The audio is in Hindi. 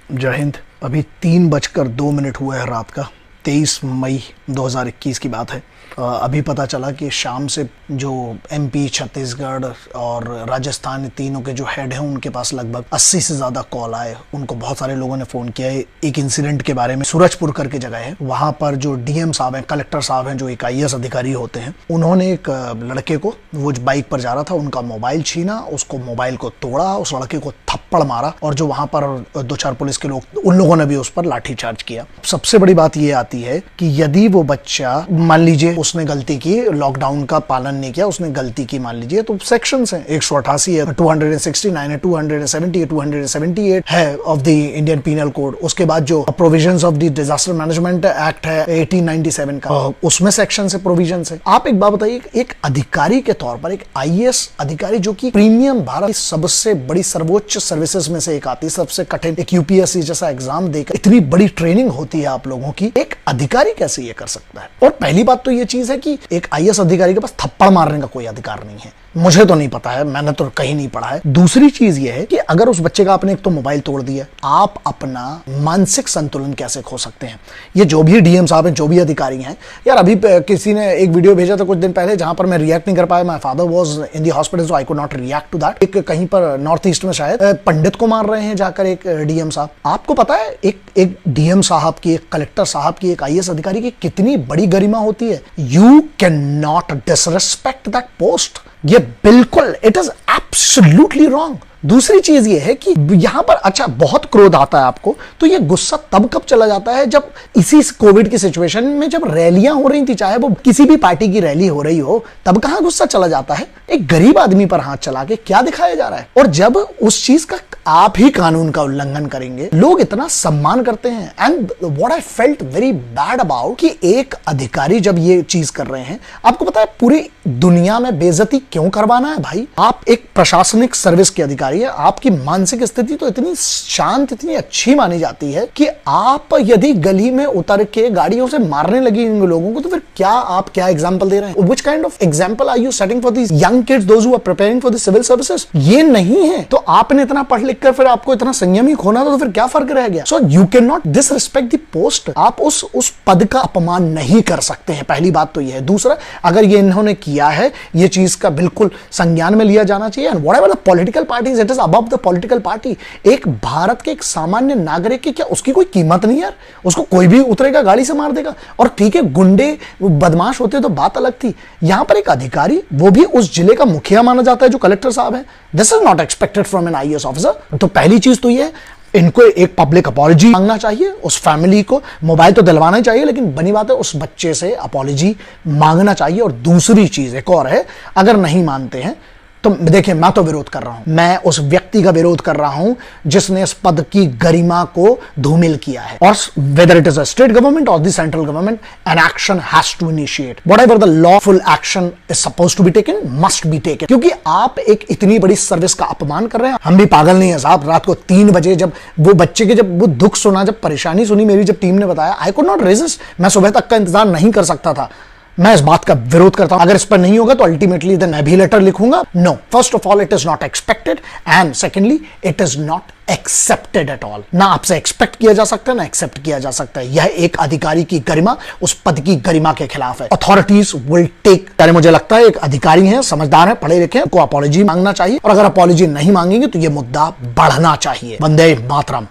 जय हिंद। अभी 3:02 हुआ है रात का। 23 मई 2021 की बात है। अभी पता चला कि शाम से जो एमपी, छत्तीसगढ़ और राजस्थान तीनों के जो हेड हैं उनके पास लगभग 80 से ज़्यादा कॉल आए। उनको बहुत सारे लोगों ने फ़ोन किया है एक इंसिडेंट के बारे में। सूरजपुर करके जगह है, वहाँ पर जो डीएम साहब हैं, कलेक्टर साहब हैं, जो एक IAS अधिकारी होते हैं, उन्होंने एक लड़के को, वो बाइक पर जा रहा था, उनका मोबाइल छीना, उसको मोबाइल को तोड़ा, उस लड़के को थप्पड़ मारा और जो वहाँ पर 2-4 पुलिस के लोग, उन लोगों ने भी उस पर लाठीचार्ज किया। सबसे बड़ी बात ये आती है कि यदि वो बच्चा, मान लीजिए उसने गलती की, लॉकडाउन का पालन नहीं किया, उसने गलती की मान लीजिए, तो सेक्शंस हैं 188 है, 269 है, 270 है, 278 है of the Indian Penal Code. उसके बाद जो provisions of the Disaster Management Act है 1897 का, उसमें सेक्शन से प्रोविजन है। आप एक बात बताइए, एक अधिकारी के तौर पर, एक IAS अधिकारी जो कि प्रीमियम भारत की सबसे बड़ी सर्वोच्च सर्विसेज में से एक आती है, सबसे कठिन एक UPSC जैसा एग्जाम देकर इतनी बड़ी ट्रेनिंग होती है आप लोगों की, एक अधिकारी कैसे ये कर सकता है? और पहली बात तो ये चीज है कि एक IAS अधिकारी के पास थप्पड़ मारने का कोई अधिकार नहीं है। मुझे तो नहीं पता है, मैंने तो कहीं नहीं पढ़ा है। दूसरी चीज ये है कि अगर उस बच्चे का आपने एक तो मोबाइल तोड़ दिया, आप अपना मानसिक संतुलन कैसे खो सकते हैं? ये जो भी डीएम साहब हैं, जो भी अधिकारी हैं, यार अभी किसी ने एक वीडियो भेजा था कुछ दिन पहले जहां पर मैं रिएक्ट नहीं कर पाया। My father was in the hospital so I could not react to that. एक कहीं पर नॉर्थ ईस्ट में शायद पंडित को मार रहे हैं जाकर एक डीएम साहब। आपको पता है एक डीएम साहब की, एक कलेक्टर साहब की, एक IAS अधिकारी की कितनी बड़ी गरिमा होती है? You can not disrespect that post. ये बिल्कुल, इट इज एब्सोल्युटली रॉन्ग। दूसरी चीज ये है कि यहां पर अच्छा बहुत क्रोध आता है आपको, तो ये गुस्सा तब कब चला जाता है जब इसी कोविड की सिचुएशन में जब रैलियां हो रही थी, चाहे वो किसी भी पार्टी की रैली हो रही हो, तब कहां गुस्सा चला जाता है? एक गरीब आदमी पर हाथ चला के क्या दिखाया जा रहा है? और जब उस चीज का आप ही कानून का उल्लंघन करेंगे, लोग इतना सम्मान करते हैं। And what I felt very bad about कि एक अधिकारी जब ये चीज कर रहे हैं, आपको पता है पूरी दुनिया में बेइज्जती क्यों करवाना है भाई? आप एक प्रशासनिक सर्विस के अधिकारी है, आपकी मानसिक स्थिति तो इतनी शांत, इतनी अच्छी मानी जाती है कि आप यदि गली में उतर के गाड़ियों से मारने लगी इन लोगों को, तो फिर क्या एग्जाम्पल दे रहे हैं? Which kind of example are you setting for these young kids, those who are preparing for the civil services? ये नहीं है। तो आपने इतना पढ़ लिख कर फिर आपको इतना संयमी खोना था, तो फिर क्या फर्क रह गया? So you cannot disrespect the post। आप उस पद का अपमान नहीं कर सकते हैं, पहली बात तो ये है। दूसरा, अगर ये इन्होंने किया है, ये चीज का बिल्कुल संज्ञान में लिया जाना चाहिए। And whatever the political parties, it is above the political party. एक भारत के एक सामान्य नागरिक की क्या उसकी कोई कीमत नहीं है? उसको कोई भी उतरेगा गाड़ी से मार देगा। और ठीक है, गुंडे बदमाश होते तो बात अलग थी। यहां पर एक अधिकारी, वो भी उस जिले का मुखिया माना जाता है, जो कलेक्टर साहब है। This is not expected from an IAS officer. तो पहली चीज तो ये, इनको एक पब्लिक अपॉलॉजी मांगना चाहिए। उस फैमिली को मोबाइल तो दिलवाना ही चाहिए, लेकिन बनी बात है उस बच्चे से अपॉलॉजी मांगना चाहिए। और दूसरी चीज एक और है, अगर नहीं मानते हैं तो देखिए, मैं तो विरोध कर रहा हूं, मैं उस व्यक्ति का विरोध कर रहा हूं जिसने इस पद की गरिमा को धूमिल किया है। और whether it is a state government और the central government, an action has to initiate. Whatever the lawful action is supposed to be taken must be taken. क्योंकि आप एक इतनी बड़ी सर्विस का अपमान कर रहे हैं। हम भी पागल नहीं है साहब। रात को 3 बजे जब वो बच्चे के, जब वो दुख सुना, जब परेशानी सुनी मेरी, जब टीम ने बताया, आई कुड नॉट रेजिस्ट। मैं सुबह तक का इंतजार नहीं कर सकता था। मैं इस बात का विरोध करता हूं। अगर इस पर नहीं होगा तो अल्टीमेटली देन मैं भी लेटर लिखूंगा। No, first of all it is not expected, and secondly it is not accepted at all. ना आपसे एक्सपेक्ट किया जा सकता है, ना एक्सेप्ट किया जा सकता है। यह एक अधिकारी की गरिमा, उस पद की गरिमा के खिलाफ है। अथॉरिटीज विल टेक, यानी मुझे लगता है एक अधिकारी है, समझदार है, पढ़े लिखे हैं, को अपॉलॉजी मांगना चाहिए। और अगर अपॉलॉजी नहीं मांगेंगे तो यह मुद्दा बढ़ना चाहिए। वंदे मातरम।